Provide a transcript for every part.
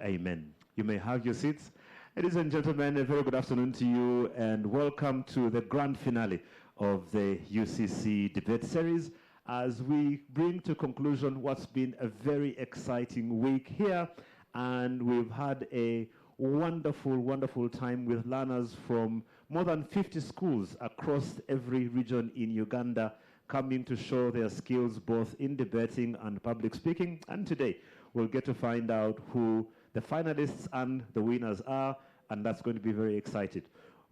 Amen. You may have your seats. Ladies and gentlemen, a very good afternoon to you and welcome to the grand finale of the UCC debate series as we bring to conclusion what's been a very exciting week here. And we've had a wonderful, wonderful time with learners from more than 50 schools across every region in Uganda coming to show their skills both in debating and public speaking. And today, we'll get to find out who the finalists and the winners are, and that's going to be very exciting.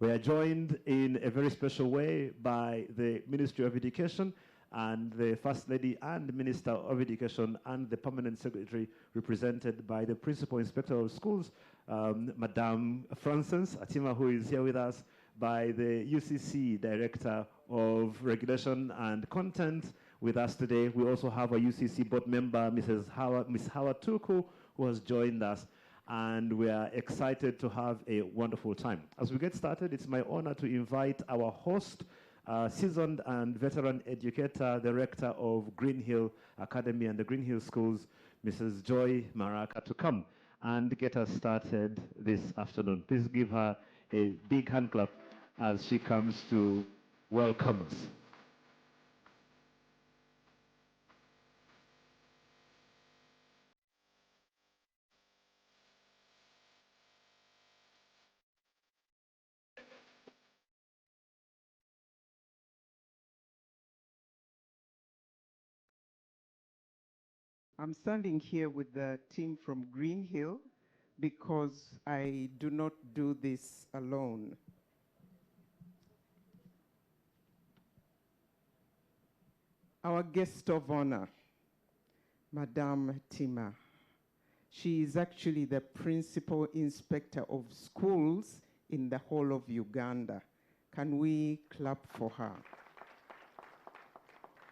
We are joined in a very special way by the Ministry of Education and the First Lady and Minister of Education and the Permanent Secretary represented by the Principal Inspector of Schools, Madame Frances Atima, who is here with us, by the UCC Director of Regulation and Content with us today. We also have a UCC board member, Miss Howard Tuku, who has joined us, and we are excited to have a wonderful time. As we get started, it's my honor to invite our host, seasoned and veteran educator, Director of Green Hill Academy and the Green Hill Schools, Mrs. Joy Maraka, to come and get us started this afternoon. Please give her a big hand clap as she comes to welcome us. I'm standing here with the team from Green Hill because I do not do this alone. Our guest of honor, Madame Tima. She is actually the Principal Inspector of Schools in the whole of Uganda. Can we clap for her?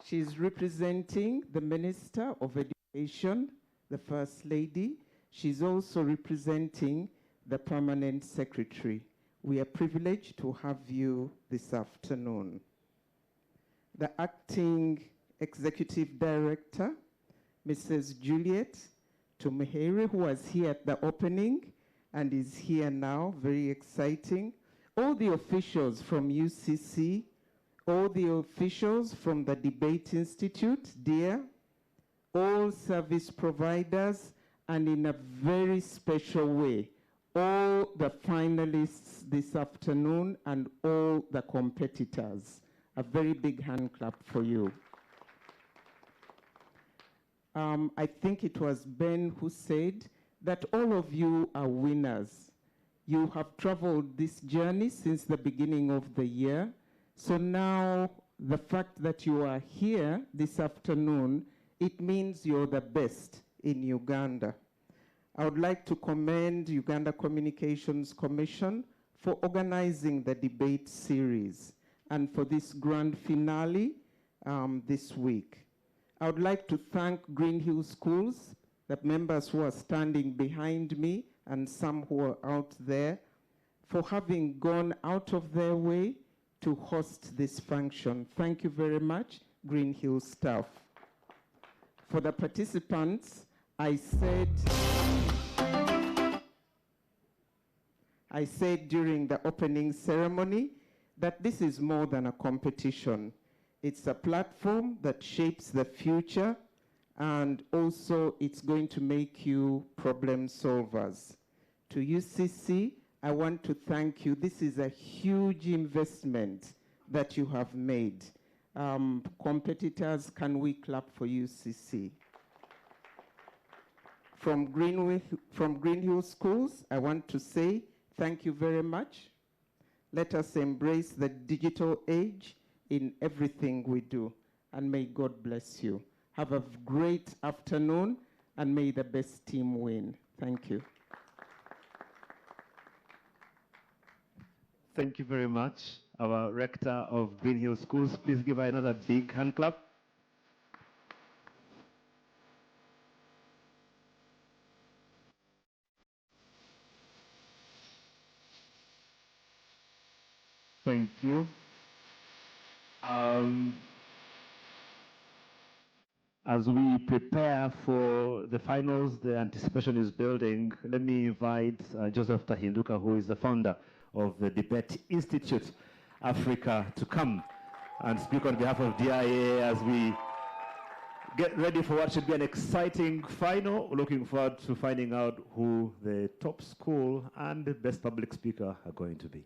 She's representing the Minister of Education, the First Lady. She's also representing the Permanent Secretary. We are privileged to have you this afternoon. The Acting Executive Director, Mrs. Juliet Tumuhere, who was here at the opening and is here now, very exciting. All the officials from UCC, all the officials from the Debate Institute, dear, all service providers, and in a very special way, all the finalists this afternoon and all the competitors. A very big hand clap for you. I think it was Ben who said that all of you are winners. You have traveled this journey since the beginning of the year. So now the fact that you are here this afternoon, it means you're the best in Uganda. I would like to commend Uganda Communications Commission for organizing the debate series and for this grand finale this week. I would like to thank Green Hill Schools, the members who are standing behind me and some who are out there, for having gone out of their way to host this function. Thank you very much, Green Hill staff. For the participants, I said during the opening ceremony that this is more than a competition. It's a platform that shapes the future, and also it's going to make you problem solvers. To UCC, I want to thank you. This is a huge investment that you have made. Competitors, can we clap for UCC? From Green Hill Schools, I want to say thank you very much. Let us embrace the digital age in everything we do, and may God bless you. Have a great afternoon, and may the best team win. Thank you. Thank you very much, our Rector of Green Hill Schools. Please give her another big hand clap. Thank you. As we prepare for the finals, the anticipation is building. Let me invite Joseph Tahinduka, who is the founder of the Debate Institute Africa, to come and speak on behalf of DIA as we get ready for what should be an exciting final. Looking forward to finding out who the top school and the best public speaker are going to be.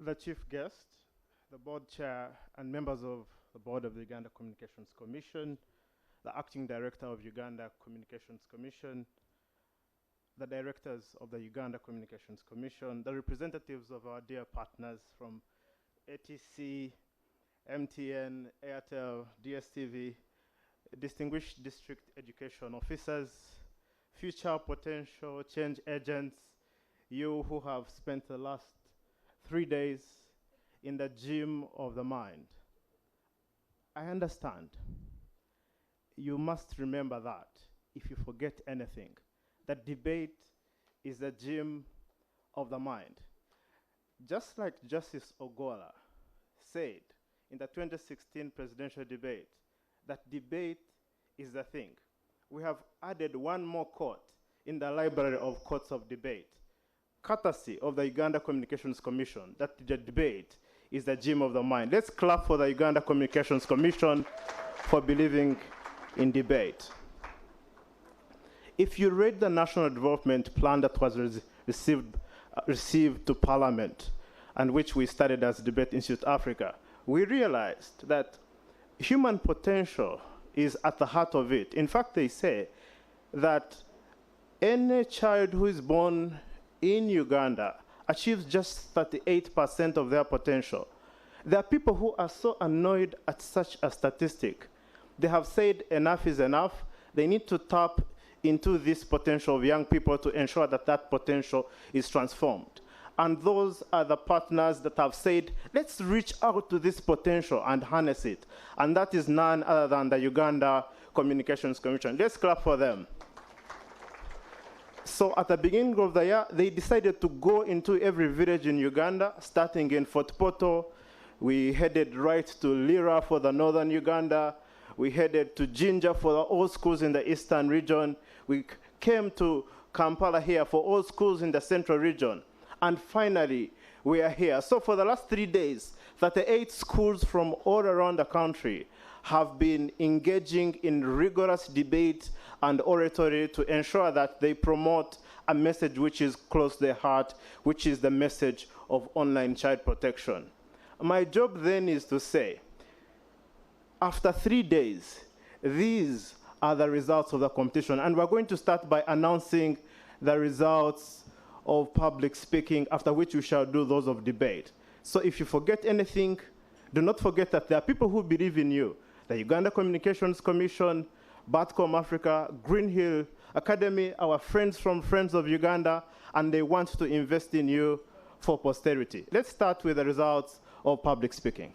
The chief guest, the board chair, and members of the board of the Uganda Communications Commission, the acting director of Uganda Communications Commission, the directors of the Uganda Communications Commission, the representatives of our dear partners from ATC, MTN, Airtel, DSTV, distinguished district education officers, future potential change agents, you who have spent the last 3 days in the gym of the mind. I understand. You must remember that if you forget anything, that debate is the gym of the mind. Just like Justice Ogola said in the 2016 presidential debate, that debate is the thing. We have added one more court in the library of courts of debate, courtesy of the Uganda Communications Commission, that the debate is the gym of the mind. Let's clap for the Uganda Communications Commission for believing in debate. If you read the National Development Plan that was received to Parliament, and which we studied as Debate Institute Africa, we realized that human potential is at the heart of it. In fact, they say that any child who is born in Uganda achieves just 38% of their potential. There are people who are so annoyed at such a statistic. They have said enough is enough. They need to tap into this potential of young people to ensure that that potential is transformed. And those are the partners that have said, let's reach out to this potential and harness it. And that is none other than the Uganda Communications Commission. Let's clap for them. So at the beginning of the year, they decided to go into every village in Uganda, starting in Fort Poto. We headed right to Lira for the northern Uganda. We headed to Jinja for the all schools in the eastern region. We came to Kampala here for all schools in the central region. And finally, we are here. So for the last 3 days, 38 schools from all around the country have been engaging in rigorous debate and oratory to ensure that they promote a message which is close to their heart, which is the message of online child protection. My job then is to say, after 3 days, these are the results of the competition. And we're going to start by announcing the results of public speaking, after which we shall do those of debate. So if you forget anything, do not forget that there are people who believe in you. The Uganda Communications Commission, Batcom Africa, Green Hill Academy, our friends from Friends of Uganda, and they want to invest in you for posterity. Let's start with the results of public speaking.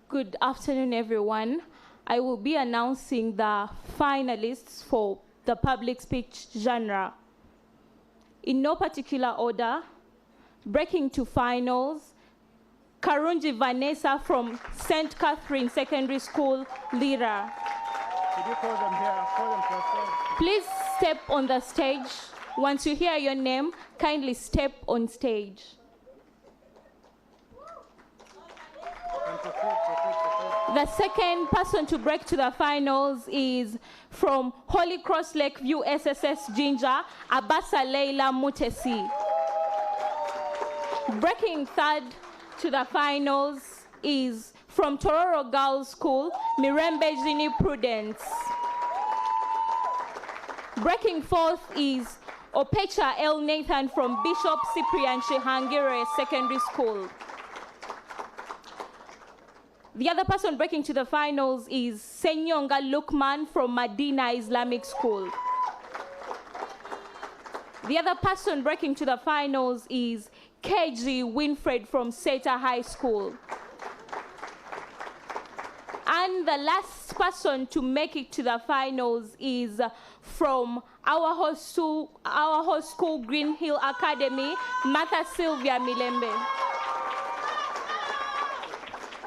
Good afternoon, everyone. I will be announcing the finalists for the public speech genre. In no particular order, breaking to finals, Karunji Vanessa from St. Catherine Secondary School, Lira. Could you call them here? Call them to the stage. Please step on the stage. Once you hear your name, kindly step on stage. The second person to break to the finals is from Holy Cross Lakeview SSS Jinja, Abasa Leila Mutesi. Breaking third to the finals is from Tororo Girls School, Mirembe Jini Prudence. Breaking fourth is Opecha El Nathan from Bishop Cyprian Chihangire Secondary School. The other person breaking to the finals is Senyonga Lukman from Medina Islamic School. The other person breaking to the finals is KG Winfred from Seta High School. And the last person to make it to the finals is from our host school, Green Hill Academy, Martha Sylvia Milembe.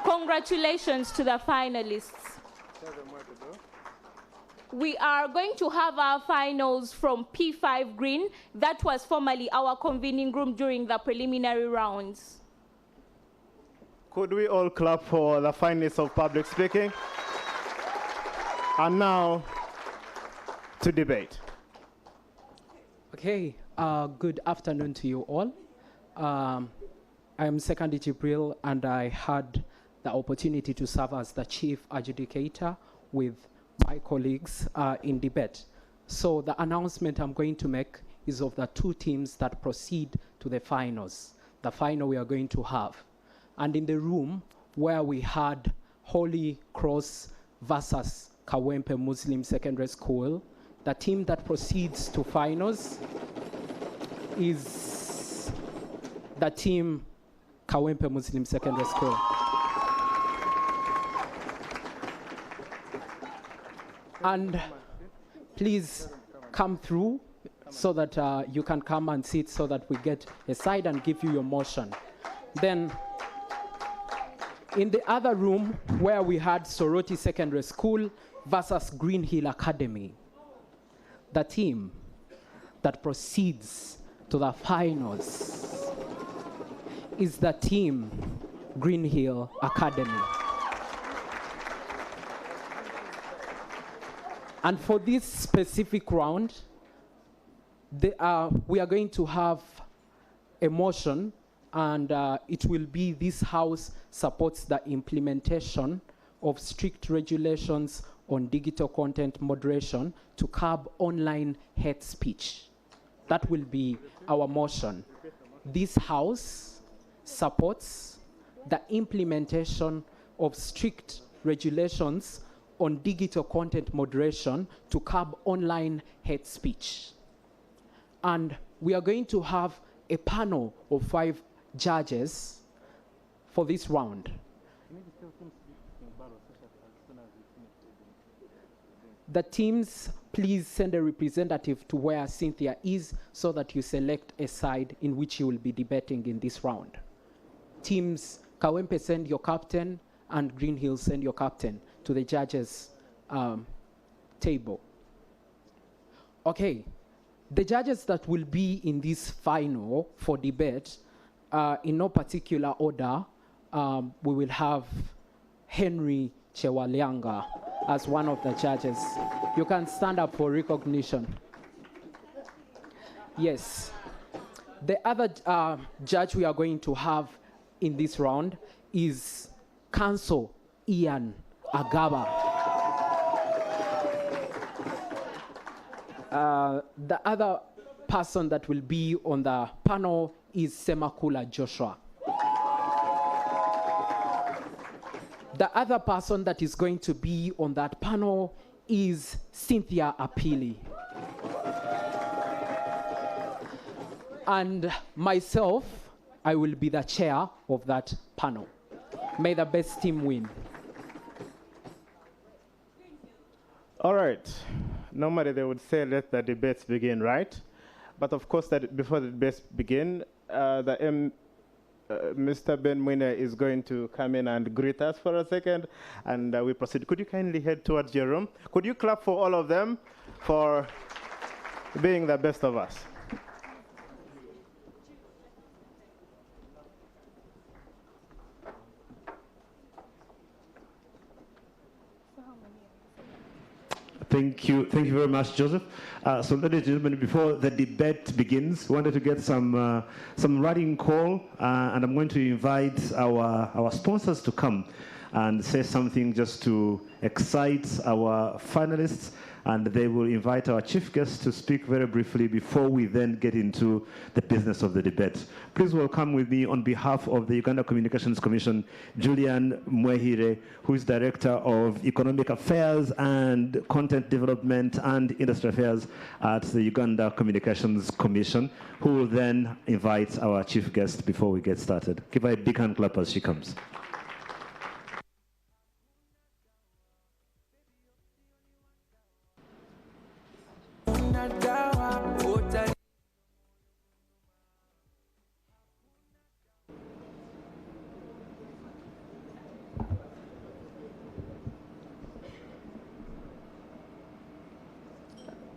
Congratulations to the finalists. We are going to have our finals from P5 Green. That was formerly our convening room during the preliminary rounds. Could we all clap for the finalists of public speaking? And now to debate. Okay, good afternoon to you all. I am Second Jibril, and I had the opportunity to serve as the chief adjudicator with my colleagues in debate. So the announcement I'm going to make is of the two teams that proceed to the finals, the final we are going to have. And in the room where we had Holy Cross versus Kawempe Muslim Secondary School, the team that proceeds to finals is the team Kawempe Muslim Secondary School. And please come through so that you can come and sit so that we get a side and give you your motion. Then in the other room where we had Soroti Secondary School versus Green Hill Academy, the team that proceeds to the finals is the team Green Hill Academy. And for this specific round, we are going to have a motion, and it will be this House supports the implementation of strict regulations on digital content moderation to curb online hate speech. That will be our motion. This House supports the implementation of strict regulations on digital content moderation to curb online hate speech. And we are going to have a panel of 5 judges for this round. The teams, please send a representative to where Cynthia is so that you select a side in which you will be debating in this round. Teams, Kawempe, send your captain, and Green Hill, send your captain to the judges' table. Okay, the judges that will be in this final for debate, in no particular order, we will have Henry Chewalianga as one of the judges. You can stand up for recognition. Yes. The other judge we are going to have in this round is Counsel Ian Agaba. The other person that will be on the panel is Semakula Joshua. The other person that is going to be on that panel is Cynthia Apili. And myself, I will be the chair of that panel. May the best team win. All right. Normally they would say let the debates begin, right? But of course, that before the debates begin, Mr. Ben Mwine is going to come in and greet us for a second, and we proceed. Could you kindly head towards your room? Could you clap for all of them for being the best of us? Thank you very much, Joseph. So, ladies and gentlemen, before the debate begins, we wanted to get some rallying call, and I'm going to invite our sponsors to come and say something just to excite our finalists, and they will invite our chief guest to speak very briefly before we then get into the business of the debate. Please welcome with me on behalf of the Uganda Communications Commission, Julian Mwehire, who is Director of Economic Affairs and Content Development and Industry Affairs at the Uganda Communications Commission, who will then invite our chief guest before we get started. Give her a big hand clap as she comes.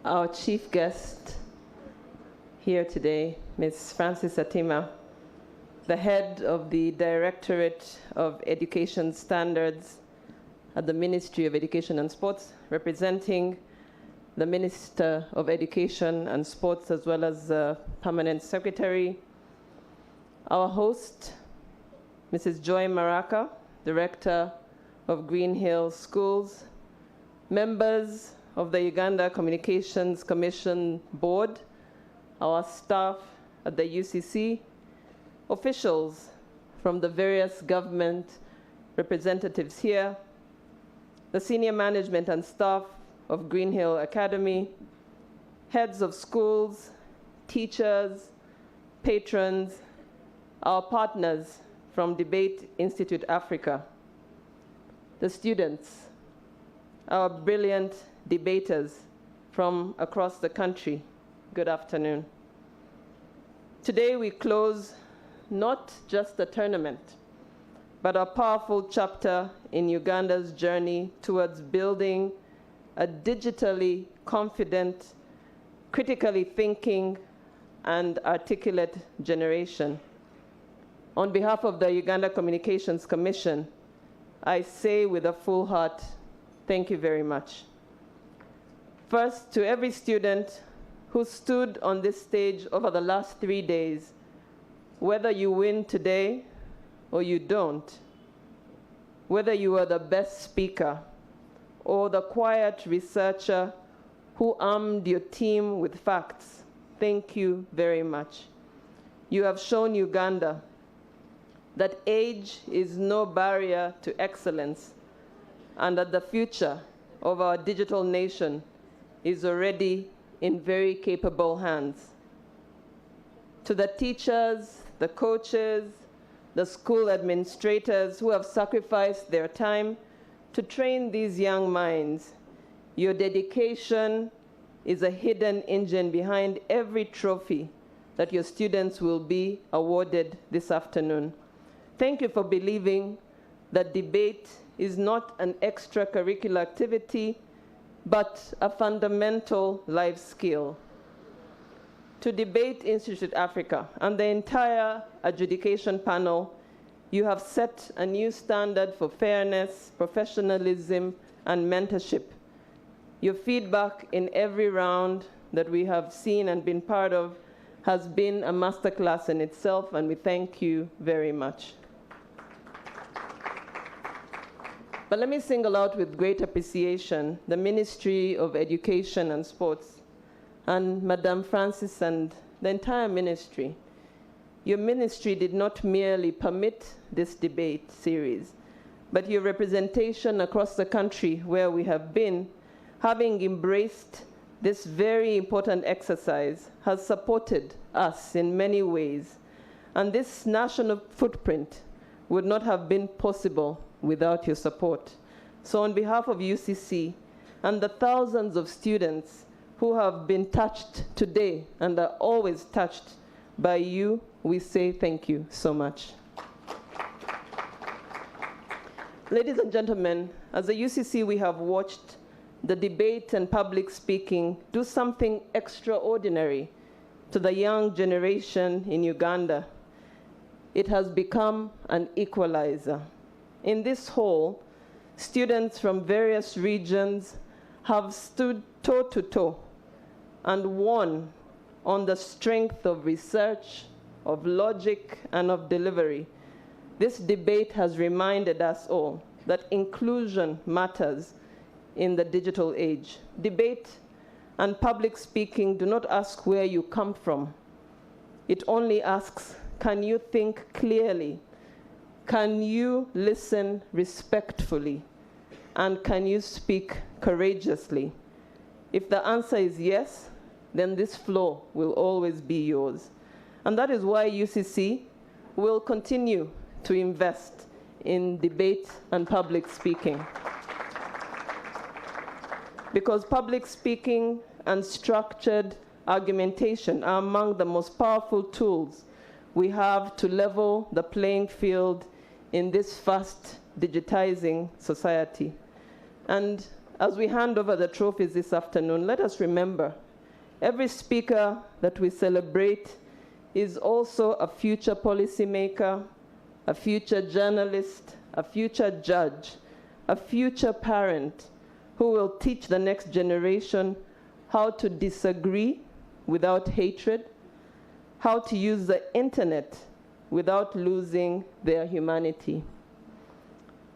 Our chief guest here today, Ms. Frances Atima, the head of the Directorate of Education Standards at the Ministry of Education and Sports, representing the Minister of Education and Sports as well as the Permanent Secretary. Our host, Mrs. Joy Maraka, Director of Green Hill Schools, members of the Uganda Communications Commission Board, our staff at the UCC, officials from the various government representatives here, the senior management and staff of Green Hill Academy, heads of schools, teachers, patrons, our partners from Debate Institute Africa, the students, our brilliant debaters from across the country, good afternoon. Today we close not just a tournament, but a powerful chapter in Uganda's journey towards building a digitally confident, critically thinking, and articulate generation. On behalf of the Uganda Communications Commission, I say with a full heart, thank you very much. First, to every student who stood on this stage over the last 3 days, whether you win today or you don't, whether you are the best speaker or the quiet researcher who armed your team with facts, thank you very much. You have shown Uganda that age is no barrier to excellence and that the future of our digital nation is already in very capable hands. To the teachers, the coaches, the school administrators who have sacrificed their time to train these young minds, your dedication is a hidden engine behind every trophy that your students will be awarded this afternoon. Thank you for believing that debate is not an extracurricular activity, but a fundamental life skill. To Debate Institute Africa and the entire adjudication panel, you have set a new standard for fairness, professionalism, and mentorship. Your feedback in every round that we have seen and been part of has been a masterclass in itself, and we thank you very much. But let me single out with great appreciation the Ministry of Education and Sports and Madame Frances and the entire ministry. Your ministry did not merely permit this debate series, but your representation across the country where we have been, having embraced this very important exercise, has supported us in many ways. And this national footprint would not have been possible without your support. So on behalf of UCC and the thousands of students who have been touched today and are always touched by you, we say thank you so much. Ladies and gentlemen, as a UCC, we have watched the debate and public speaking do something extraordinary to the young generation in Uganda. It has become an equalizer. In this hall, students from various regions have stood toe-to-toe and won on the strength of research, of logic, and of delivery. This debate has reminded us all that inclusion matters in the digital age. Debate and public speaking do not ask where you come from. It only asks, can you think clearly? Can you listen respectfully? And can you speak courageously? If the answer is yes, then this floor will always be yours. And that is why UCC will continue to invest in debate and public speaking. Because public speaking and structured argumentation are among the most powerful tools we have to level the playing field in this fast digitizing society. And as we hand over the trophies this afternoon, let us remember, every speaker that we celebrate is also a future policymaker, a future journalist, a future judge, a future parent who will teach the next generation how to disagree without hatred, how to use the internet without losing their humanity.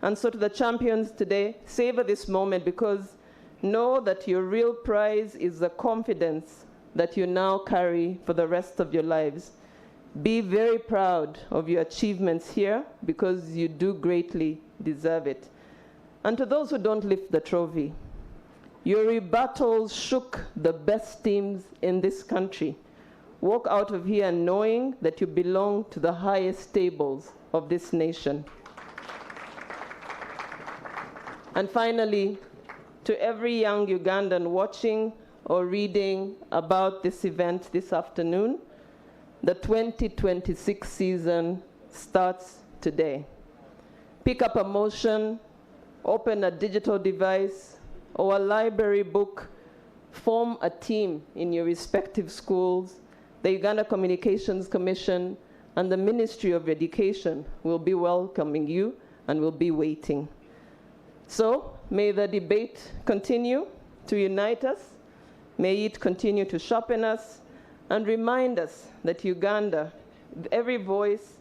And so to the champions today, savor this moment, because know that your real prize is the confidence that you now carry for the rest of your lives. Be very proud of your achievements here, because you do greatly deserve it. And to those who don't lift the trophy, your rebuttals shook the best teams in this country. Walk out of here knowing that you belong to the highest tables of this nation. And finally, to every young Ugandan watching or reading about this event this afternoon, the 2026 season starts today. Pick up a motion, open a digital device or a library book, form a team in your respective schools. The Uganda Communications Commission and the Ministry of Education will be welcoming you and will be waiting. So may the debate continue to unite us. May it continue to sharpen us and remind us that Uganda, every voice,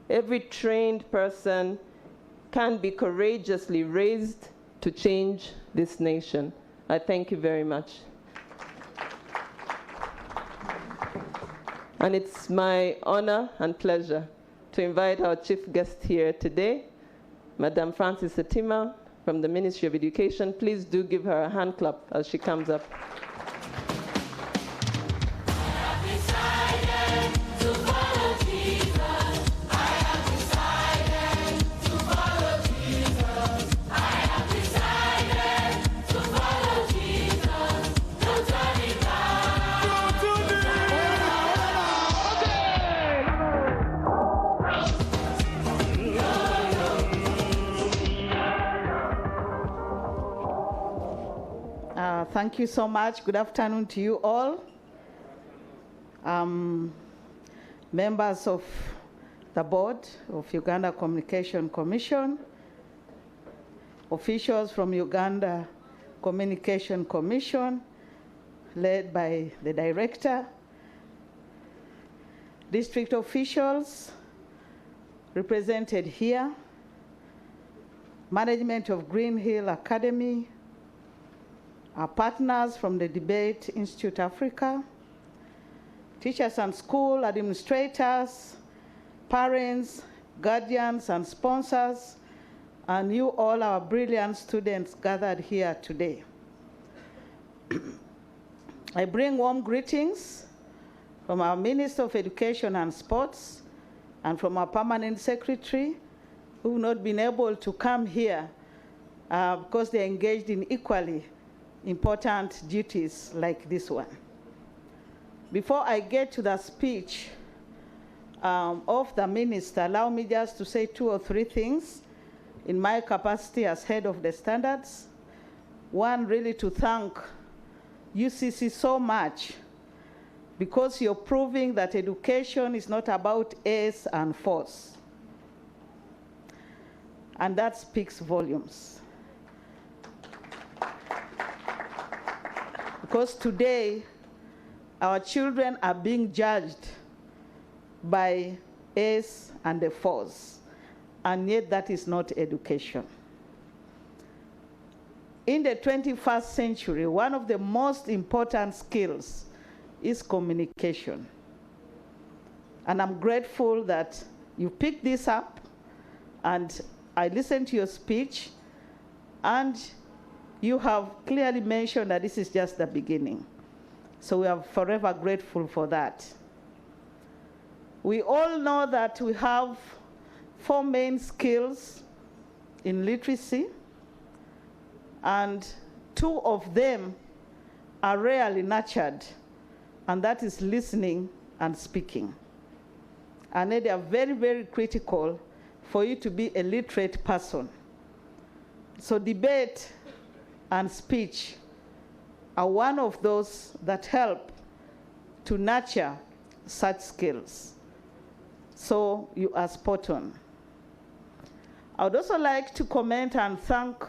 every trained person can be courageously raised to change this nation. I thank you very much. And it's my honor and pleasure to invite our chief guest here today, Madam Frances Satima from the Ministry of Education. Please do give her a hand clap as she comes up. Thank you so much. Good afternoon to you all. Members of the board of Uganda Communication Commission, officials from Uganda Communication Commission, led by the director, district officials represented here, management of Green Hill Academy, our partners from the Debate Institute Africa, teachers and school administrators, parents, guardians and sponsors, and you all, our brilliant students gathered here today. I bring warm greetings from our Minister of Education and Sports and from our Permanent Secretary, who have not been able to come here because they're engaged in equally important duties like this one. Before I get to the speech of the minister, allow me just to say 2 or 3 things in my capacity as head of the standards. One, really to thank UCC so much, because you're proving that education is not about A's and force. And that speaks volumes. Because today, our children are being judged by A's and the fours, and yet that is not education. In the 21st century, one of the most important skills is communication. And I'm grateful that you picked this up, and I listened to your speech, and you have clearly mentioned that this is just the beginning. So we are forever grateful for that. We all know that we have 4 main skills in literacy, and 2 of them are rarely nurtured, and that is listening and speaking. And they are very, very critical for you to be a literate person. So debate and speech are one of those that help to nurture such skills. So you are spot on. I would also like to comment and thank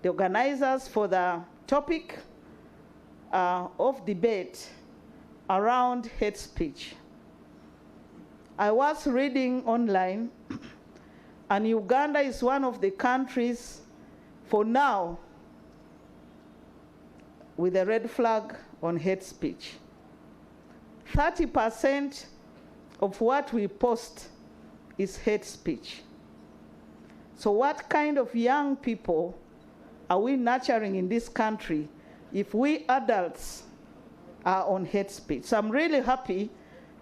the organizers for the topic of debate around hate speech. I was reading online, and Uganda is one of the countries, for now, with a red flag on hate speech. 30% of what we post is hate speech. So what kind of young people are we nurturing in this country if we adults are on hate speech? So I'm really happy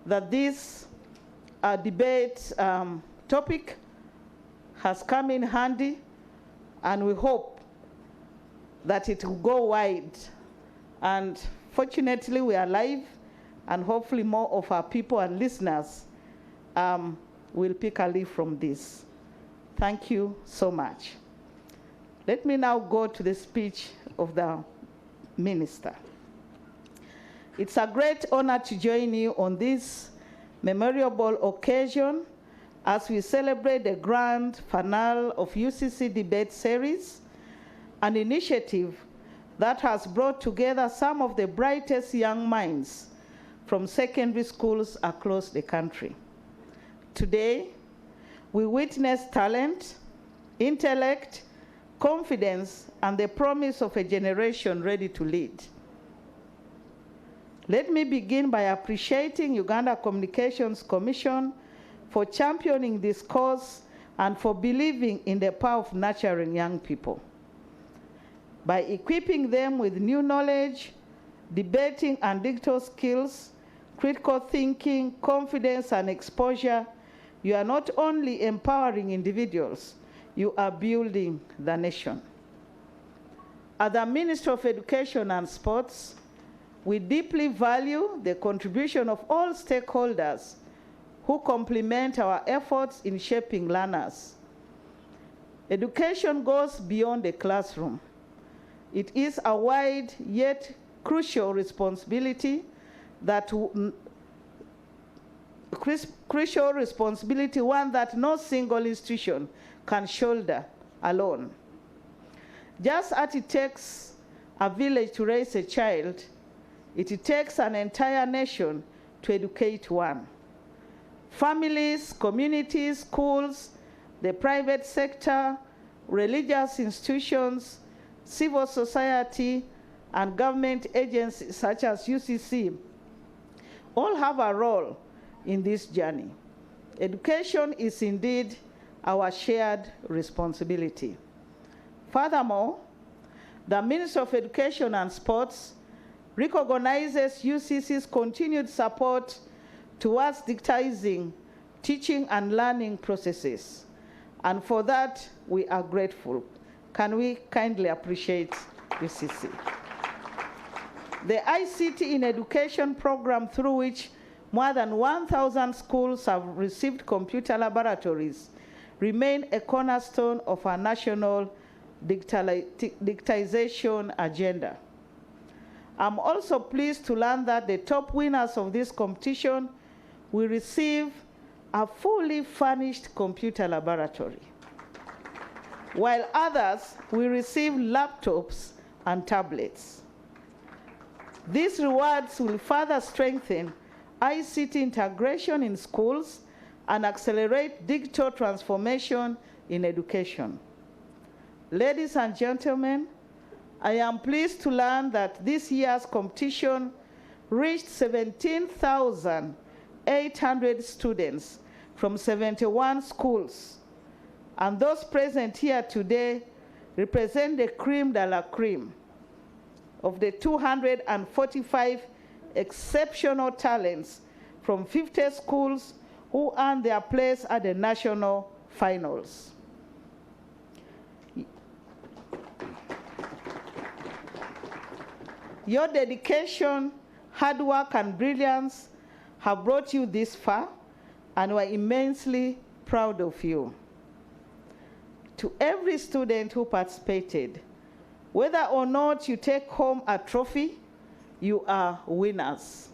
that this debate topic has come in handy, and we hope that it will go wide. And fortunately, we are live, and hopefully more of our people and listeners will pick a leaf from this. Thank you so much. Let me now go to the speech of the minister. It's a great honor to join you on this memorable occasion as we celebrate the grand finale of UCC Debate Series, an initiative that has brought together some of the brightest young minds from secondary schools across the country. Today, we witness talent, intellect, confidence, and the promise of a generation ready to lead. Let me begin by appreciating Uganda Communications Commission for championing this cause and for believing in the power of nurturing young people. By equipping them with new knowledge, debating and digital skills, critical thinking, confidence, and exposure, you are not only empowering individuals, you are building the nation. As the Minister of Education and Sports, we deeply value the contribution of all stakeholders who complement our efforts in shaping learners. Education goes beyond the classroom. It is a wide yet crucial responsibility one that no single institution can shoulder alone. Just as it takes a village to raise a child, it takes an entire nation to educate one. Families, communities, schools, the private sector, religious institutions, civil society, and government agencies such as UCC all have a role in this journey. Education is indeed our shared responsibility. Furthermore, the Minister of Education and Sports recognizes UCC's continued support towards digitizing teaching and learning processes. And for that, we are grateful. Can we kindly appreciate UCC? The ICT in Education program, through which more than 1,000 schools have received computer laboratories, remain a cornerstone of our national digitization agenda. I'm also pleased to learn that the top winners of this competition will receive a fully furnished computer laboratory, while others will receive laptops and tablets. These rewards will further strengthen ICT integration in schools and accelerate digital transformation in education. Ladies and gentlemen, I am pleased to learn that this year's competition reached 17,800 students from 71 schools, and those present here today represent the crème de la crème of the 245 exceptional talents from 50 schools who earned their place at the national finals. Your dedication, hard work, and brilliance have brought you this far, and we're immensely proud of you. To every student who participated, whether or not you take home a trophy, you are winners.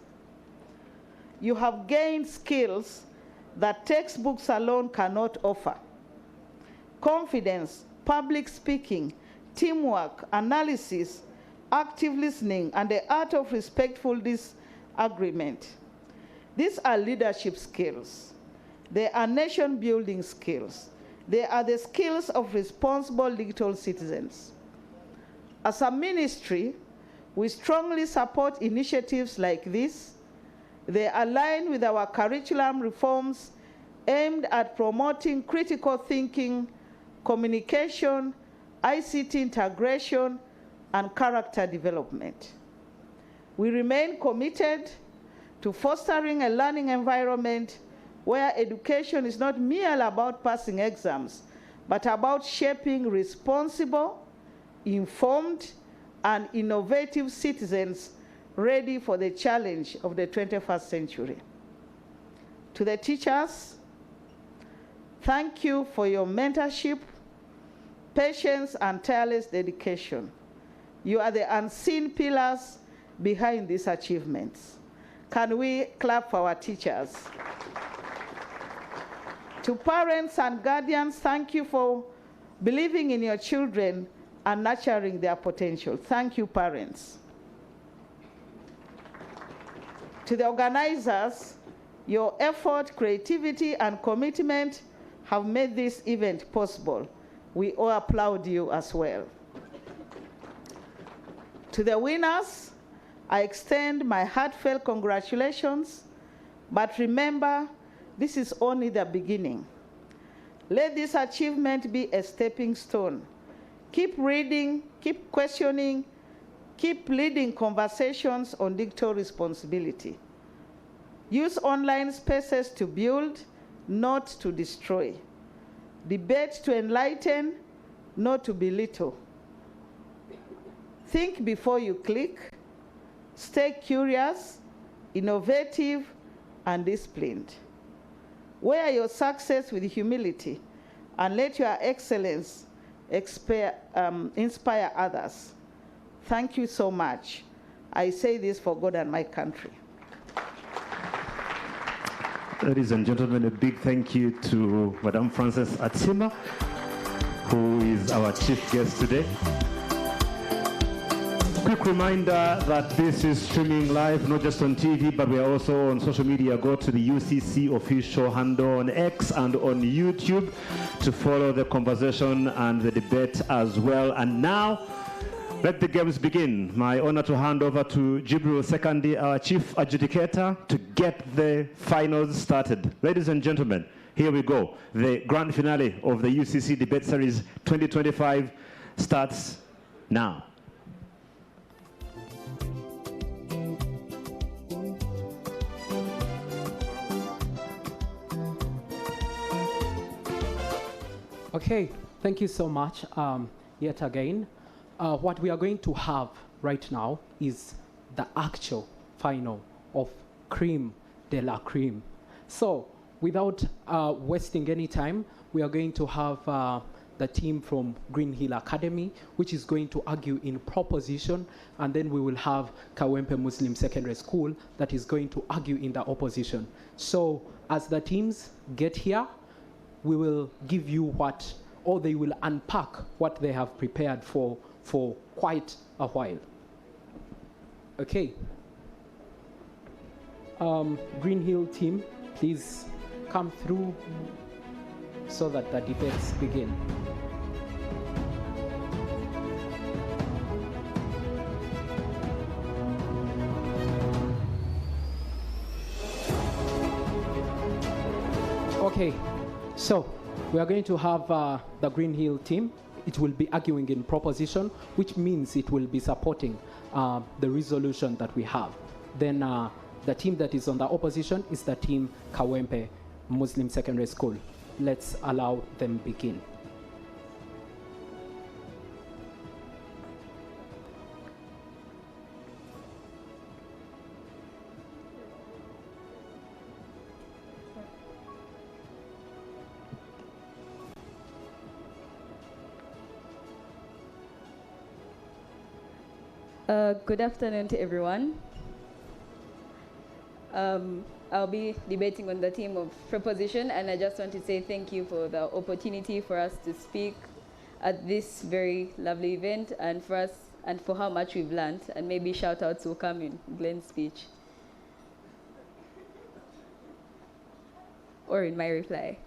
You have gained skills that textbooks alone cannot offer. Confidence, public speaking, teamwork, analysis, active listening, and the art of respectful disagreement. These are leadership skills. They are nation-building skills. They are the skills of responsible digital citizens. As a ministry, we strongly support initiatives like this. They align with our curriculum reforms aimed at promoting critical thinking, communication, ICT integration, and character development. We remain committed to fostering a learning environment where education is not merely about passing exams, but about shaping responsible, informed, and innovative citizens ready for the challenge of the 21st century. To the teachers, thank you for your mentorship, patience, and tireless dedication. You are the unseen pillars behind these achievements. Can we clap for our teachers? To parents and guardians, thank you for believing in your children and nurturing their potential. Thank you, parents. To the organizers, your effort, creativity, and commitment have made this event possible. We all applaud you as well. To the winners, I extend my heartfelt congratulations, but remember, this is only the beginning. Let this achievement be a stepping stone. Keep reading, keep questioning, keep leading conversations on digital responsibility. Use online spaces to build, not to destroy. Debate to enlighten, not to belittle. Think before you click. Stay curious, innovative, and disciplined. Wear your success with humility, and let your excellence inspire others. Thank you so much. I say this for God and my country. Ladies and gentlemen, a big thank you to Madam Frances Atima, who is our chief guest today. Quick reminder that this is streaming live, not just on TV, but we are also on social media. Go to the UCC official handle on X and on YouTube to follow the conversation and the debate as well. And now, let the games begin. My honor to hand over to Jibril Sekandi, our chief adjudicator, to get the finals started. Ladies and gentlemen, here we go. The grand finale of the UCC Debate Series 2025 starts now. Okay, thank you so much yet again. What we are going to have right now is the actual final of Cream de la Cream. So without wasting any time, we are going to have the team from Green Hill Academy, which is going to argue in proposition, and then we will have Kawempe Muslim Secondary School that is going to argue in the opposition. So as the teams get here, we will give you what, or they will unpack what they have prepared for quite a while. Okay. Green Hill team, please come through so that the debates begin. Okay, so we are going to have the Green Hill team. It will be arguing in proposition, which means it will be supporting the resolution that we have. Then the team that is on the opposition is the team Kawempe Muslim Secondary School. Let's allow them begin. Good afternoon to everyone. I'll be debating on the theme of proposition, and I just want to say thank you for the opportunity for us to speak at this very lovely event, and for us and for how much we've learned, and maybe shout outs will come in Glenn's speech or in my reply.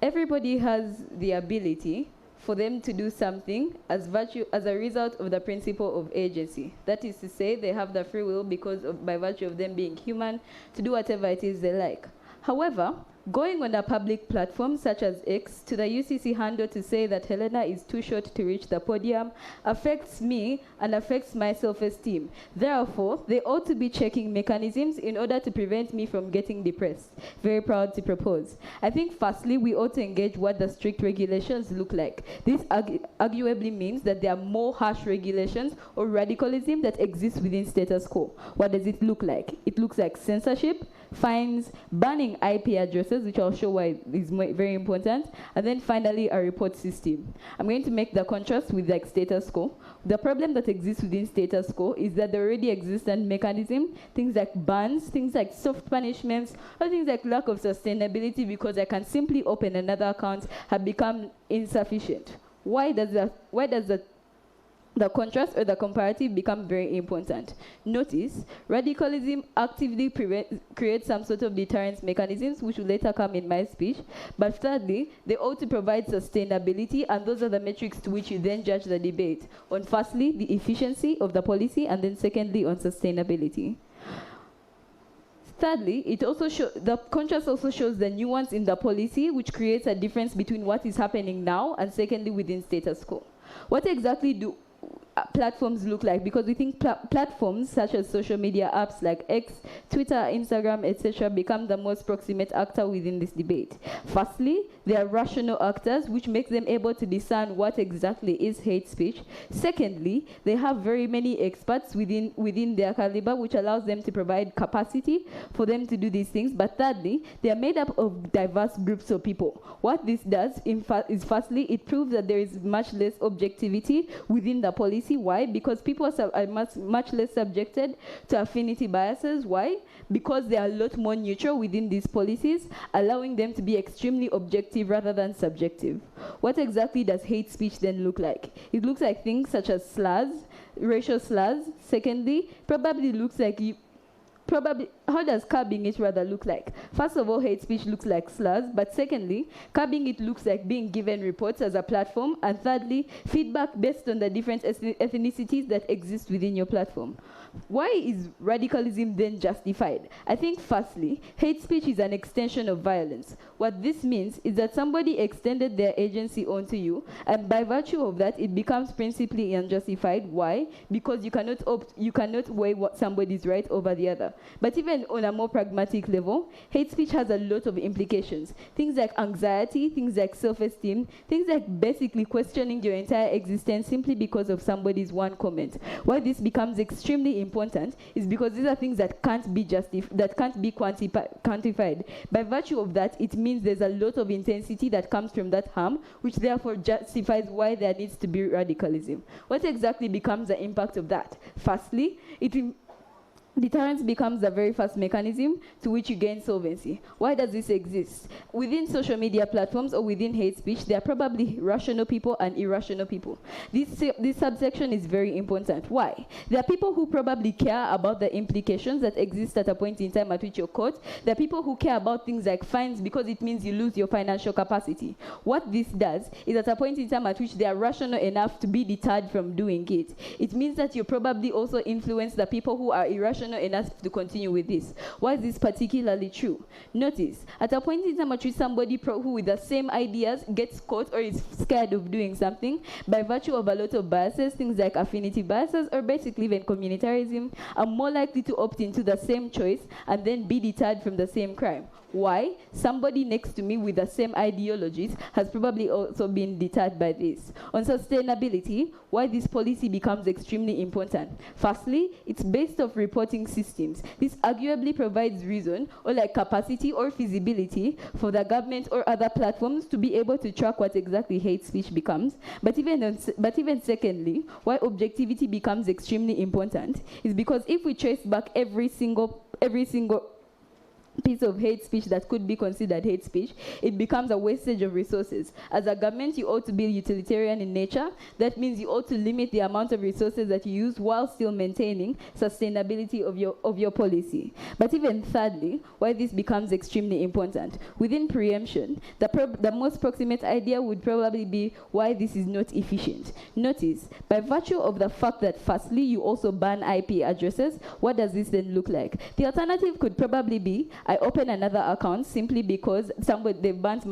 Everybody has the ability for them to do something as a result of the principle of agency. That is to say, they have the free will by virtue of them being human to do whatever it is they like. However, going on a public platform such as X to the UCC handle to say that Helena is too short to reach the podium affects me and affects my self-esteem. Therefore, they ought to be checking mechanisms in order to prevent me from getting depressed. Very proud to propose. I think firstly, we ought to engage what the strict regulations look like. This arguably means that there are more harsh regulations or radicalism that exists within status quo. What does it look like? It looks like censorship, fines, banning IP addresses, which I'll show why is very important, and then finally a report system. I'm going to make the contrast with like status quo. The problem that exists within status quo is that there already existent mechanism, things like bans, things like soft punishments, or things like lack of sustainability because I can simply open another account have become insufficient. Why does the contrast or the comparative become very important? Notice, radicalism actively creates some sort of deterrence mechanisms, which will later come in my speech. But thirdly, they ought to provide sustainability, and those are the metrics to which you then judge the debate on, firstly, the efficiency of the policy, and then secondly, on sustainability. Thirdly, the contrast also shows the nuance in the policy, which creates a difference between what is happening now and secondly within status quo. What exactly do platforms look like? Because we think platforms such as social media apps like X, Twitter, Instagram, etc. become the most proximate actor within this debate. Firstly, they are rational actors, which makes them able to discern what exactly is hate speech. Secondly, they have very many experts within their caliber, which allows them to provide capacity for them to do these things. But thirdly, they are made up of diverse groups of people. What this does, is firstly, it proves that there is much less objectivity within the policy. Why? Because people are much less subjected to affinity biases. Why? Because they are a lot more neutral within these policies, allowing them to be extremely objective rather than subjective. What exactly does hate speech then look like? It looks like things such as slurs, racial slurs. Secondly, probably looks like how does curbing it rather look like? First of all, hate speech looks like slurs, but secondly, curbing it looks like being given reports as a platform, and thirdly, feedback based on the different ethnicities that exist within your platform. Why is radicalism then justified? I think firstly, hate speech is an extension of violence. What this means is that somebody extended their agency onto you, and by virtue of that, it becomes principally unjustified. Why? Because you cannot weigh what somebody's right over the other. But even on a more pragmatic level, hate speech has a lot of implications. Things like anxiety, things like self-esteem, things like basically questioning your entire existence simply because of somebody's one comment. Why this becomes extremely important is because these are things that can't be quantified. By virtue of that, it means there's a lot of intensity that comes from that harm, which therefore justifies why there needs to be radicalism. What exactly becomes the impact of that? Firstly, deterrence becomes the very first mechanism to which you gain solvency. Why does this exist? Within social media platforms or within hate speech, there are probably rational people and irrational people. This subsection is very important. Why? There are people who probably care about the implications that exist at a point in time at which you're caught. There are people who care about things like fines because it means you lose your financial capacity. What this does is at a point in time at which they are rational enough to be deterred from doing it. It means that you probably also influence the people who are irrational enough to continue with this. Why is this particularly true? Notice, at a point in time at which somebody who with the same ideas gets caught or is scared of doing something, by virtue of a lot of biases, things like affinity biases or basically even communitarism, are more likely to opt into the same choice and then be deterred from the same crime. Why? Somebody next to me with the same ideologies has probably also been deterred by this. On sustainability, why this policy becomes extremely important. Firstly, it's based off reporting systems. This arguably provides reason or like capacity or feasibility for the government or other platforms to be able to track what exactly hate speech becomes. But even secondly, why objectivity becomes extremely important is because if we trace back every single piece of hate speech that could be considered hate speech, it becomes a wastage of resources. As a government, you ought to be utilitarian in nature. That means you ought to limit the amount of resources that you use while still maintaining sustainability of your policy. But even thirdly, why this becomes extremely important. Within preemption, the most proximate idea would probably be why this is not efficient. Notice, by virtue of the fact that firstly, you also ban IP addresses, what does this then look like? The alternative could probably be, I open another account simply because they banned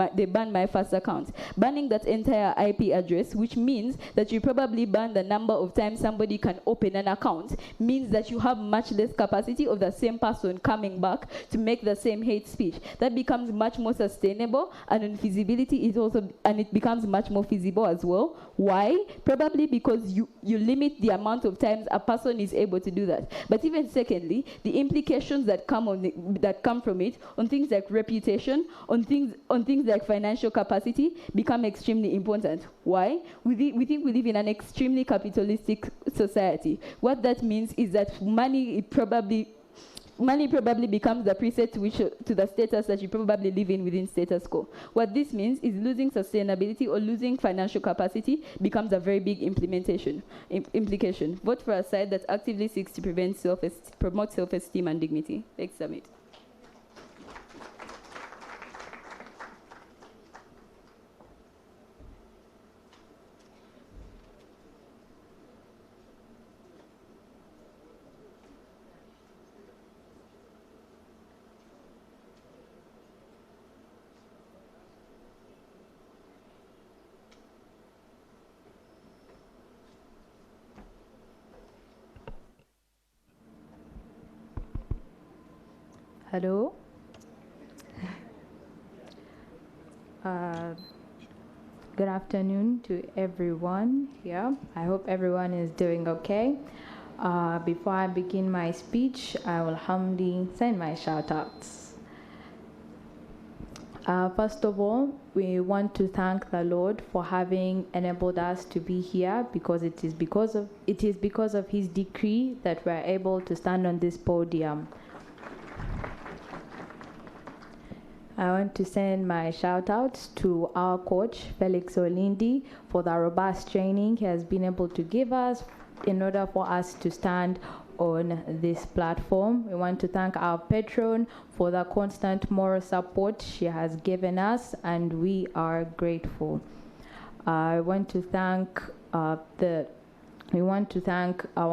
my first account. Banning that entire IP address, which means that you probably ban the number of times somebody can open an account, means that you have much less capacity of the same person coming back to make the same hate speech. That becomes much more sustainable, and in feasibility it becomes much more feasible as well. Why? Probably because you limit the amount of times a person is able to do that. But even secondly, the implications that come from it on things like reputation, on things like financial capacity become extremely important. Why? We think we live in an extremely capitalistic society. What that means is that money probably becomes the preset to the status that you probably live in within status quo. What this means is losing sustainability or losing financial capacity becomes a very big implication. Vote for a side that actively seeks to promote self-esteem and dignity. Thanks, Summit. Hello. Good afternoon to everyone here. I hope everyone is doing okay. Before I begin my speech, I will humbly send my shout-outs. First of all, we want to thank the Lord for having enabled us to be here, because it is because of His decree that we are able to stand on this podium. I want to send my shout-outs to our coach, Felix Olindi, for the robust training he has been able to give us in order for us to stand on this platform. We want to thank our patron for the constant moral support she has given us, and we are grateful. I want to thank our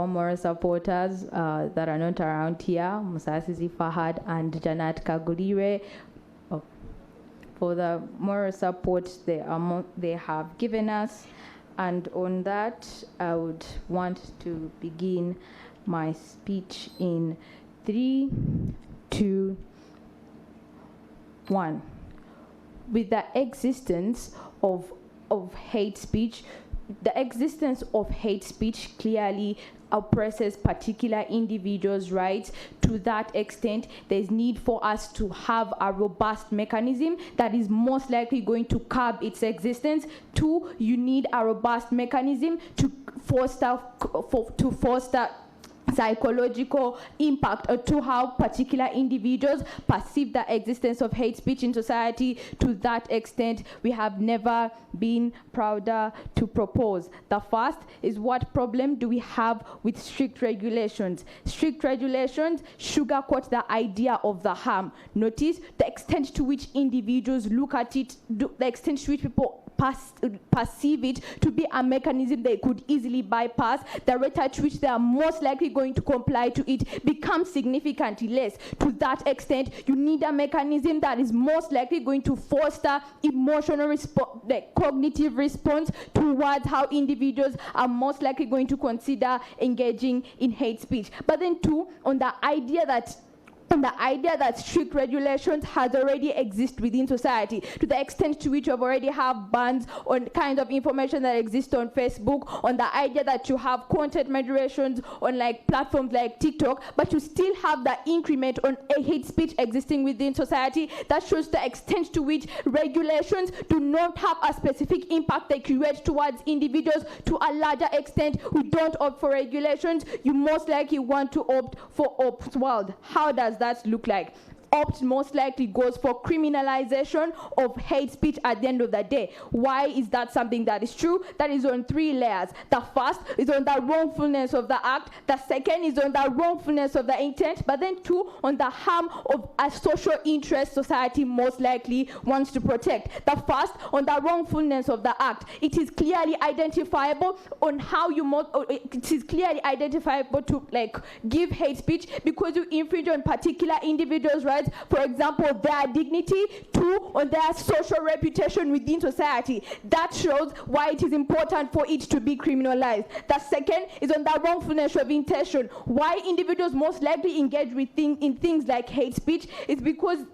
moral supporters that are not around here, Musasizi Fahad and Janat Kagulire, for the moral support they have given us. And on that, I would want to begin my speech in 3, 2, 1. With the existence of hate speech, clearly oppresses particular individuals' rights. To that extent, there's need for us to have a robust mechanism that is most likely going to curb its existence. 2, you need a robust mechanism to foster psychological impact to how particular individuals perceive the existence of hate speech in society. To that extent, we have never been prouder to propose. The first is, what problem do we have with strict regulations? Strict regulations sugarcoat the idea of the harm. Notice the extent to which individuals look at it, the extent to which people perceive it to be a mechanism they could easily bypass. The rate at which they are most likely going to comply to it becomes significantly less. To that extent, you need a mechanism that is most likely going to foster emotional cognitive response towards how individuals are most likely going to consider engaging in hate speech. But then 2, on the idea that and the idea that strict regulations has already exist within society, to the extent to which you already have bans on kind of information that exists on Facebook, on the idea that you have content moderations on like platforms like TikTok, but you still have the increment on a hate speech existing within society. That shows the extent to which regulations do not have a specific impact they create towards individuals. To a larger extent, we don't opt for regulations. You most likely want to opt for opt world. How does that look like? Opt most likely goes for criminalization of hate speech at the end of the day. Why is that something that is true? That is on 3 layers. The first is on the wrongfulness of the act. The second is on the wrongfulness of the intent. But then 2, on the harm of a social interest society most likely wants to protect. The first, on the wrongfulness of the act. It is clearly identifiable on how you it is clearly identifiable to like give hate speech because you infringe on particular individuals' rights. For example, their dignity, 2, on their social reputation within society. That shows why it is important for it to be criminalized. The second is on the wrongfulness of intention. Why individuals most likely engage with in things like hate speech is because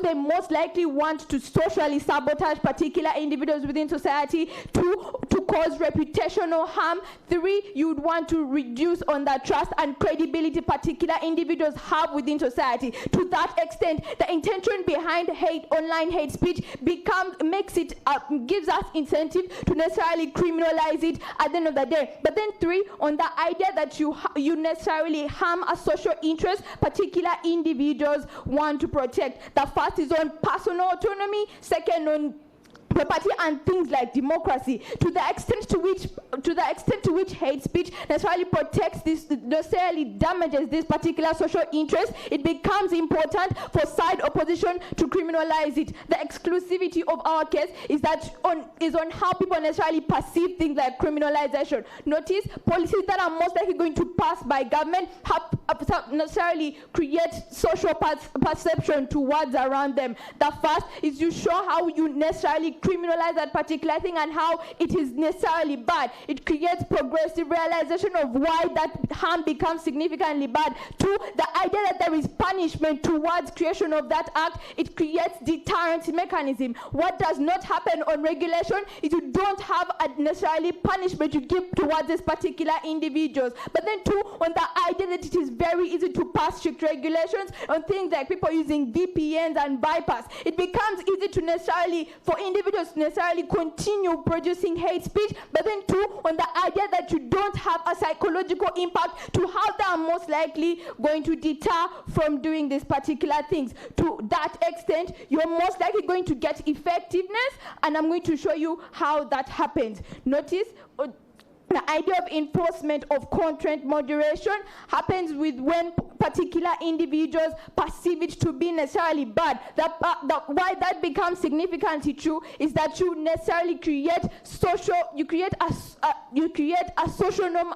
they most likely want to socially sabotage particular individuals within society, 2, to cause reputational harm, 3, you would want to reduce on the trust and credibility particular individuals have within society. To that extent, the intention behind online hate speech gives us incentive to necessarily criminalize it at the end of the day. But then 3, on the idea that you necessarily harm a social interest particular individuals want to protect. The first is on personal autonomy, second on property and things like democracy. To the extent to which hate speech necessarily protects this, necessarily damages this particular social interest, it becomes important for side opposition to criminalize it. The exclusivity of our case is on how people necessarily perceive things like criminalization. Notice policies that are most likely going to pass by government have necessarily create social perception towards around them. The first is you show how you necessarily criminalize that particular thing and how it is necessarily bad. It creates progressive realization of why that harm becomes significantly bad. 2, the idea that there is punishment towards creation of that act, it creates deterrent mechanism. What does not happen on regulation is you don't have a necessarily punishment you give towards this particular individuals. But then 2, on the idea that it is very easy to pass strict regulations on things like people using VPNs and bypass, it becomes easy to necessarily for individuals necessarily continue producing hate speech. But then 2, on the idea that you don't have a psychological impact to how they are most likely going to deter from doing these particular things. To that extent, you're most likely going to get effectiveness, and I'm going to show you how that happens. Notice the idea of enforcement of content moderation happens with when particular individuals perceive it to be necessarily bad. Why that becomes significantly true is that you necessarily create a social norm,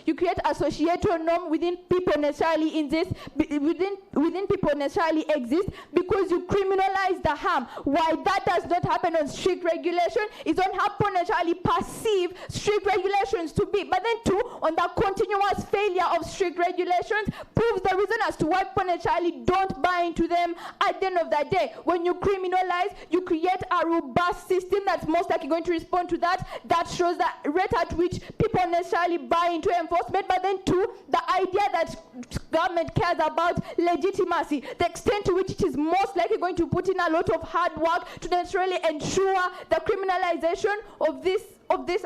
you create a societal norm within people necessarily within people necessarily exist because you criminalize the harm. Why that does not happen on strict regulation is on how people necessarily perceive strict regulations to be. But then 2, on the continuous failure of strict regulations proves the reason as to why people necessarily don't buy into them at the end of the day. When you criminalize, you create a robust system that's most likely going to respond to that. That shows the rate at which people necessarily buy into enforcement. But then 2, the idea that government cares about legitimacy, the extent to which it is most likely going to put in a lot of hard work to necessarily ensure the criminalization of this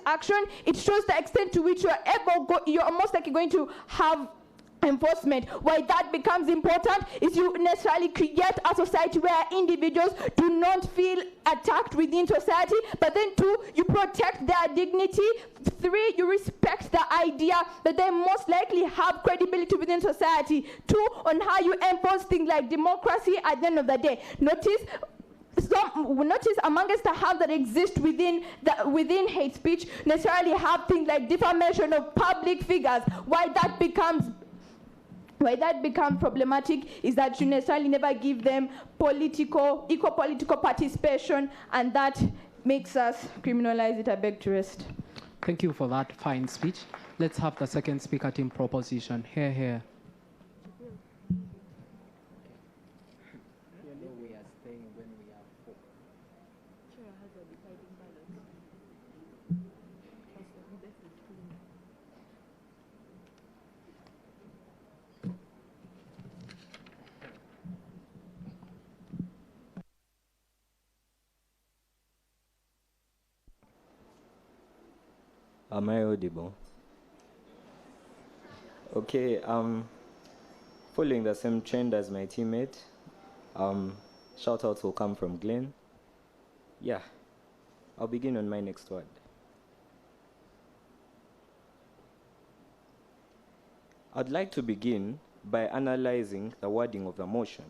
action. It shows the extent to which you're most likely going to have enforcement. Why that becomes important is you necessarily create a society where individuals do not feel attacked within society, but then 2, you protect their dignity, 3, you respect the idea that they most likely have credibility within society, 2, on how you enforce things like democracy at the end of the day. Notice amongst the harms that exist within hate speech necessarily have things like defamation of public figures. Why that becomes problematic is that you necessarily never give them equal political participation, and that makes us criminalize it. I beg to rest. Thank you for that fine speech. Let's have the second speaker team proposition. Here. Am I audible? Okay, following the same trend as my teammate, shout outs will come from Glenn. Yeah, I'll begin on my next word. I'd like to begin by analyzing the wording of the motion.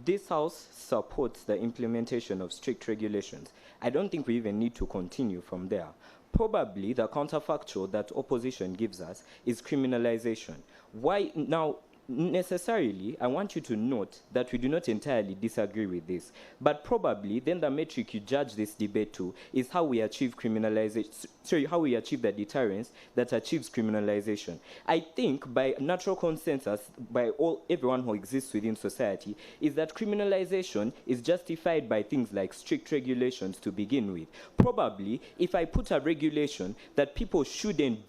This House supports the implementation of strict regulations. I don't think we even need to continue from there. Probably the counterfactual that opposition gives us is criminalization. Why now? Necessarily, I want you to note that we do not entirely disagree with this, but probably then the metric you judge this debate to is how we achieve criminalization, how we achieve the deterrence that achieves criminalization. I think by natural consensus, by everyone who exists within society, is that criminalization is justified by things like strict regulations to begin with. Probably, if I put a regulation that people shouldn't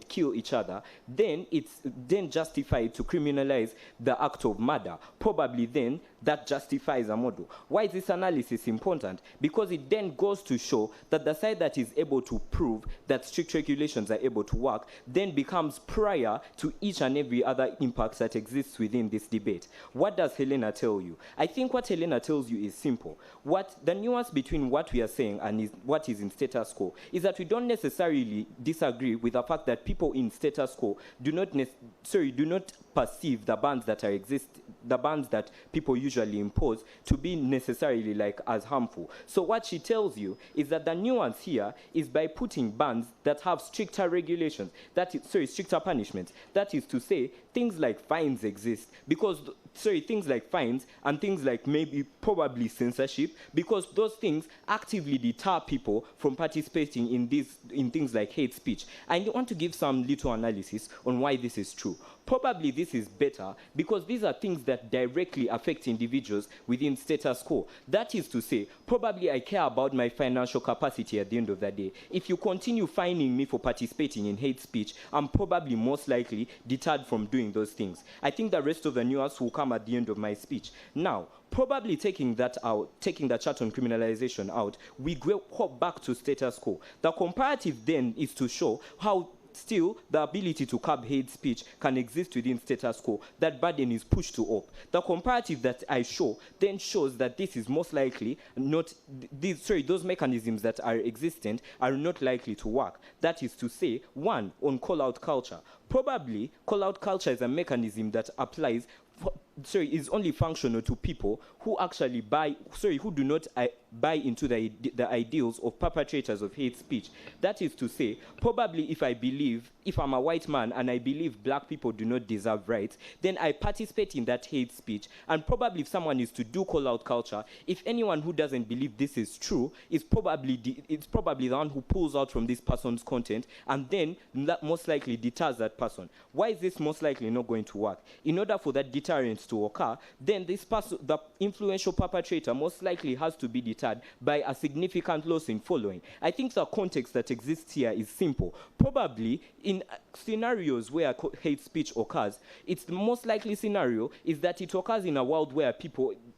kill each other, then it's then justified to criminalize the act of murder. Probably then that justifies a model. Why is this analysis important? Because it then goes to show that the side that is able to prove that strict regulations are able to work then becomes prior to each and every other impact that exists within this debate. What does Helena tell you? I think what Helena tells you is simple. What the nuance between what we are saying and what is in status quo is that we don't necessarily disagree with the fact that people in status quo do not perceive the bans that people usually impose to be necessarily like as harmful. So what she tells you is that the nuance here is by putting bans that have stricter regulations, stricter punishments. That is to say, things like fines exist because things like fines and things like probably censorship, because those things actively deter people from participating in things like hate speech. I want to give some little analysis on why this is true. Probably this is better because these are things that directly affect individuals within status quo. That is to say, probably I care about my financial capacity at the end of the day. If you continue fining me for participating in hate speech, I'm probably most likely deterred from doing those things. I think the rest of the nuance will come at the end of my speech. Now, probably taking that out, taking the chat on criminalization out, we go back to status quo. The comparative then is to show how still the ability to curb hate speech can exist within status quo. That burden is pushed to up. The comparative that I show then shows that this is most likely not, those mechanisms that are existent are not likely to work. That is to say, one, on call-out culture. Probably call-out culture is a mechanism that applies is only functional to people who actually who do not buy into the ideals of perpetrators of hate speech. That is to say, probably if I'm a white man and I believe black people do not deserve rights, then I participate in that hate speech. And probably if someone is to do call-out culture, if anyone who doesn't believe this is true, it's probably the one who pulls out from this person's content and then that most likely deters that person. Why is this most likely not going to work? In order for that deterrence to occur, then this person, the influential perpetrator, most likely has to be deterred by a significant loss in following. I think the context that exists here is simple. Probably in scenarios where hate speech occurs, it's the most likely scenario is that it occurs in a world where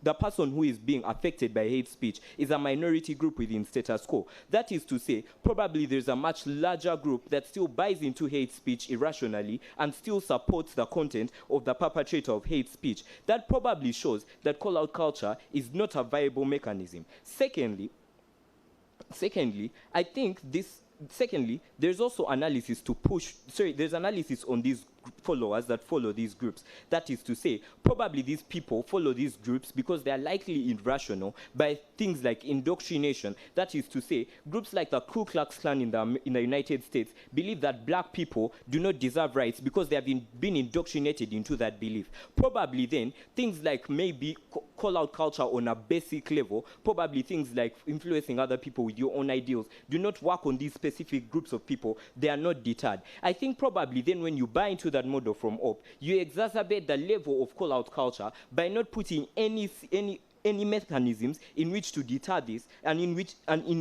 the person who is being affected by hate speech is a minority group within status quo. That is to say, probably there's a much larger group that still buys into hate speech irrationally and still supports the content of the perpetrator of hate speech. That probably shows that call-out culture is not a viable mechanism. Secondly, I think there's also analysis to push, there's analysis on these followers that follow these groups. That is to say, probably these people follow these groups because they are likely irrational by things like indoctrination. That is to say, groups like the Ku Klux Klan in the United States believe that black people do not deserve rights because they have been indoctrinated into that belief. Probably then, things like maybe call-out culture on a basic level, probably things like influencing other people with your own ideals, do not work on these specific groups of people. They are not deterred. I think probably then when you buy into that model from up, you exacerbate the level of call-out culture by not putting any any mechanisms in which to deter this and in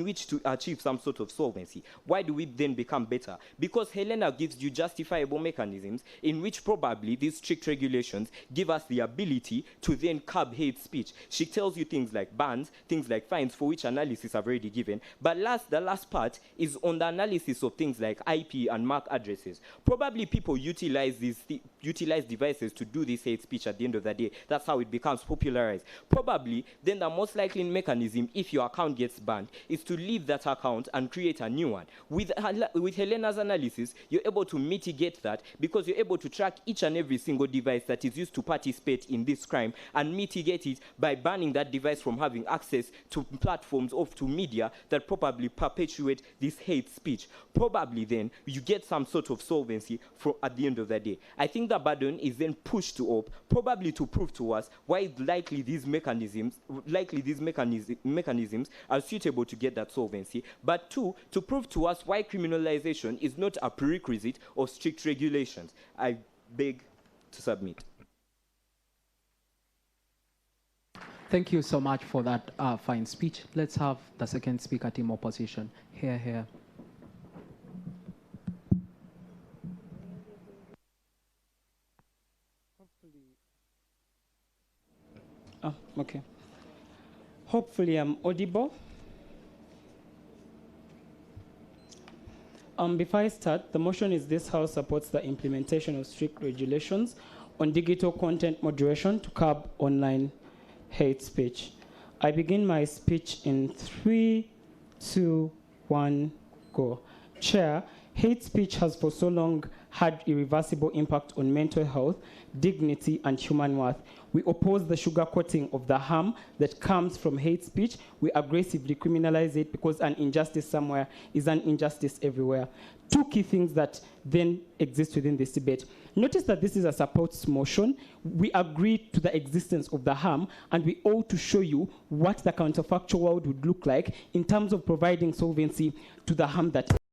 which to achieve some sort of solvency. Why do we then become better? Because Helena gives you justifiable mechanisms in which probably these strict regulations give us the ability to then curb hate speech. She tells you things like bans, things like fines, for which analysis I've already given. But the last part is on the analysis of things like IP and MAC addresses. Probably people utilize devices to do this hate speech at the end of the day. That's how it becomes popularized. Probably, then the most likely mechanism, if your account gets banned, is to leave that account and create a new one. With Helena's analysis, you're able to mitigate that because you're able to track each and every single device that is used to participate in this crime and mitigate it by banning that device from having access to platforms or to media that probably perpetuate this hate speech. Probably then you get some sort of solvency at the end of the day. I think the burden is then pushed to up, probably to prove to us why likely these mechanisms are suitable to get that solvency, but two, to prove to us why criminalization is not a prerequisite of strict regulations. I beg to submit. Thank you so much for that fine speech. Let's have the second speaker team opposition. Here. Okay. Hopefully I'm audible. Before I start, the motion is this House supports the implementation of strict regulations on digital content moderation to curb online hate speech. I begin my speech in 3, 2, 1, go. Chair, hate speech has for so long had irreversible impact on mental health, dignity, and human worth. We oppose the sugarcoating of the harm that comes from hate speech. We aggressively criminalize it because an injustice somewhere is an injustice everywhere. Two key things that then exist within this debate. Notice that this is a support motion. We agree to the existence of the harm, and we owe to show you what the counterfactual world would look like in terms of providing solvency to the harm that